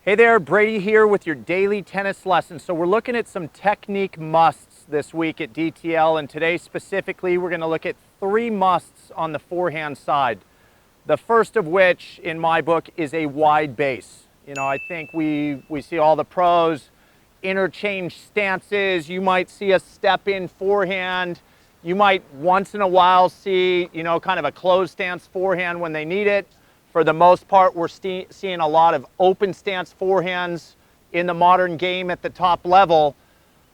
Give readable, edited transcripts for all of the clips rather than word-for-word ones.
Hey there, Brady here with your daily tennis lesson. So we're looking at some technique musts this week at DTL, and today specifically we're going to look at 3 musts on the forehand side. The first of which, in my book, is a wide base. You know, I think we see all the pros interchange stances. You might see a step-in forehand. You might once in a while see, you know, kind of a closed stance forehand when they need it. For the most part, we're seeing a lot of open stance forehands in the modern game at the top level.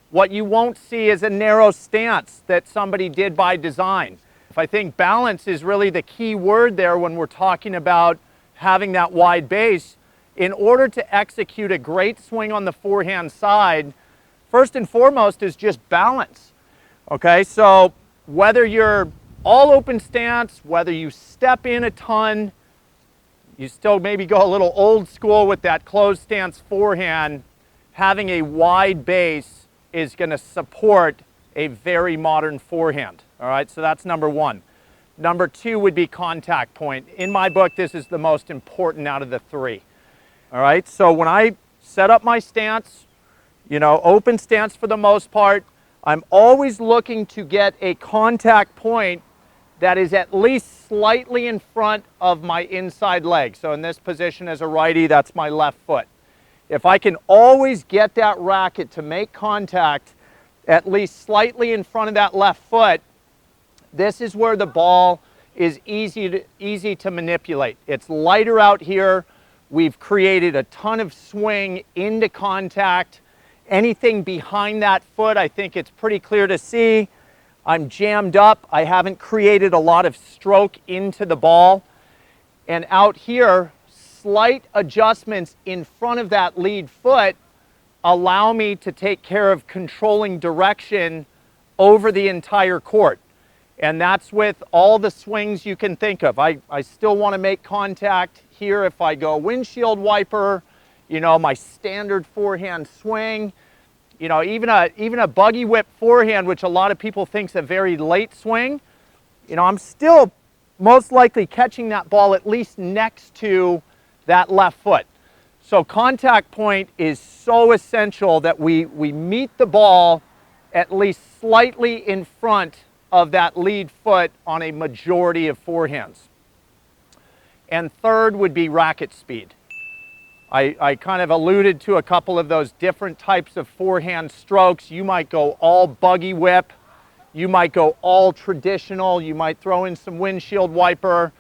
What you won't see is a narrow stance that somebody did by design. I think balance is really the key word there when we're talking about having that wide base. In order to execute a great swing on the forehand side, first and foremost is just balance. Okay, so whether you're all open stance, whether you step in a ton, you still maybe go a little old school with that closed stance forehand, having a wide base is going to support a very modern forehand. All right, so that's number one. Number 2 would be contact point. In my book, this is the most important out of the 3. All right, so when I set up my stance, you know, open stance for the most part, I'm always looking to get a contact point that is at least slightly in front of my inside leg. So in this position as a righty, that's my left foot. If I can always get that racket to make contact at least slightly in front of that left foot, this is where the ball is easy to manipulate. It's lighter out here. We've created a ton of swing into contact. Anything behind that foot, I think it's pretty clear to see. I'm jammed up. I haven't created a lot of stroke into the ball. And out here, slight adjustments in front of that lead foot allow me to take care of controlling direction over the entire court. And that's with all the swings you can think of. I still want to make contact here if I go windshield wiper, you know, my standard forehand swing. You know, even a buggy whip forehand, which a lot of people think is a very late swing, you know, I'm still most likely catching that ball at least next to that left foot. So contact point is so essential that we meet the ball at least slightly in front of that lead foot on a majority of forehands. And third would be racket speed. I kind of alluded to a couple of those different types of forehand strokes. You might go all buggy whip. You might go all traditional. You might throw in some windshield wiper.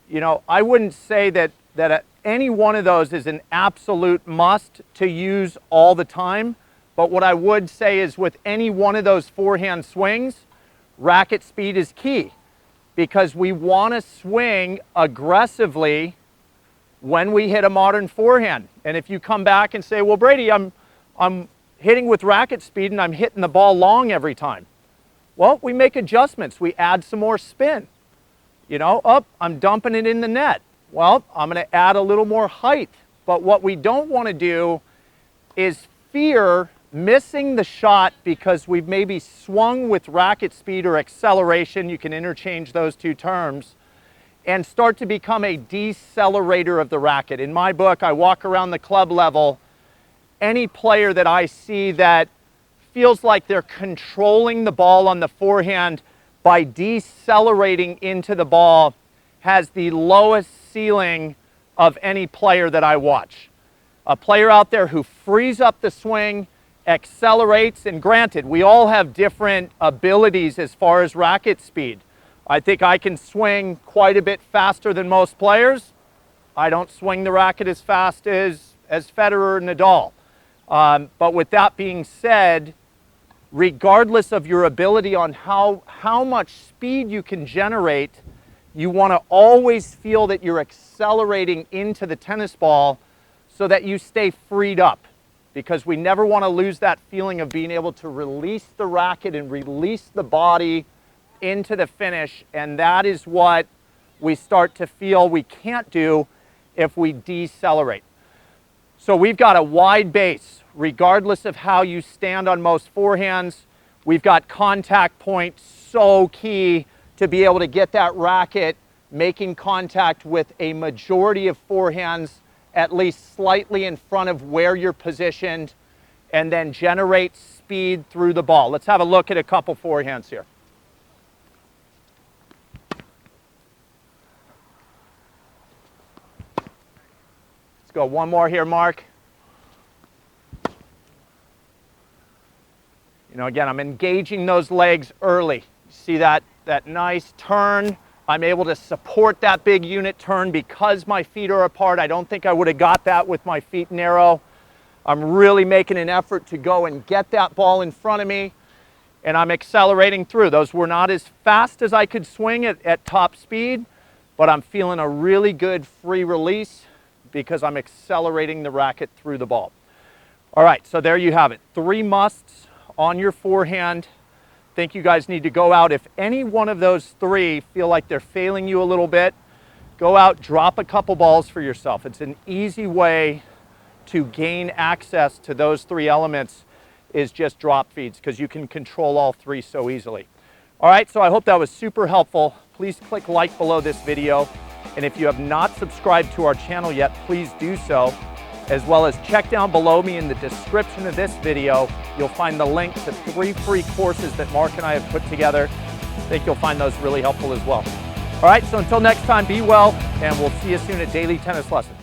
You know, I wouldn't say that any one of those is an absolute must to use all the time. But what I would say is with any one of those forehand swings, racket speed is key because we want to swing aggressively when we hit a modern forehand. And if you come back and say, well, Brady, I'm hitting with racket speed and I'm hitting the ball long every time. Well, we make adjustments. We add some more spin. You know, I'm dumping it in the net. Well, I'm going to add a little more height. But what we don't want to do is fear missing the shot because we've maybe swung with racket speed or acceleration. You can interchange those two terms. And start to become a decelerator of the racket. In my book, I walk around the club level. Any player that I see that feels like they're controlling the ball on the forehand by decelerating into the ball has the lowest ceiling of any player that I watch. A player out there who frees up the swing, accelerates, and granted, we all have different abilities as far as racket speed. I think I can swing quite a bit faster than most players. I don't swing the racket as fast as Federer or Nadal. But with that being said, regardless of your ability on how much speed you can generate, you want to always feel that you're accelerating into the tennis ball so that you stay freed up. Because we never want to lose that feeling of being able to release the racket and release the body into the finish, and that is what we start to feel we can't do if we decelerate. So we've got a wide base, regardless of how you stand on most forehands. We've got contact point, so key to be able to get that racket making contact with a majority of forehands at least slightly in front of where you're positioned, and then generate speed through the ball. Let's have a look at a couple forehands here. Let's go one more here, Mark. You know, again, I'm engaging those legs early. See that nice turn? I'm able to support that big unit turn because my feet are apart. I don't think I would have got that with my feet narrow. I'm really making an effort to go and get that ball in front of me, and I'm accelerating through. Those were not as fast as I could swing at top speed, but I'm feeling a really good free release because I'm accelerating the racket through the ball. All right, so there you have it. 3 musts on your forehand. Think you guys need to go out. If any one of those 3 feel like they're failing you a little bit, go out, drop a couple balls for yourself. It's an easy way to gain access to those 3 elements, is just drop feeds, because you can control all 3 so easily. All right, so I hope that was super helpful. Please click like below this video. And if you have not subscribed to our channel yet, please do so, as well as check down below me in the description of this video. You'll find the link to 3 free courses that Mark and I have put together. I think you'll find those really helpful as well. All right, so until next time, be well, and we'll see you soon at Daily Tennis Lessons.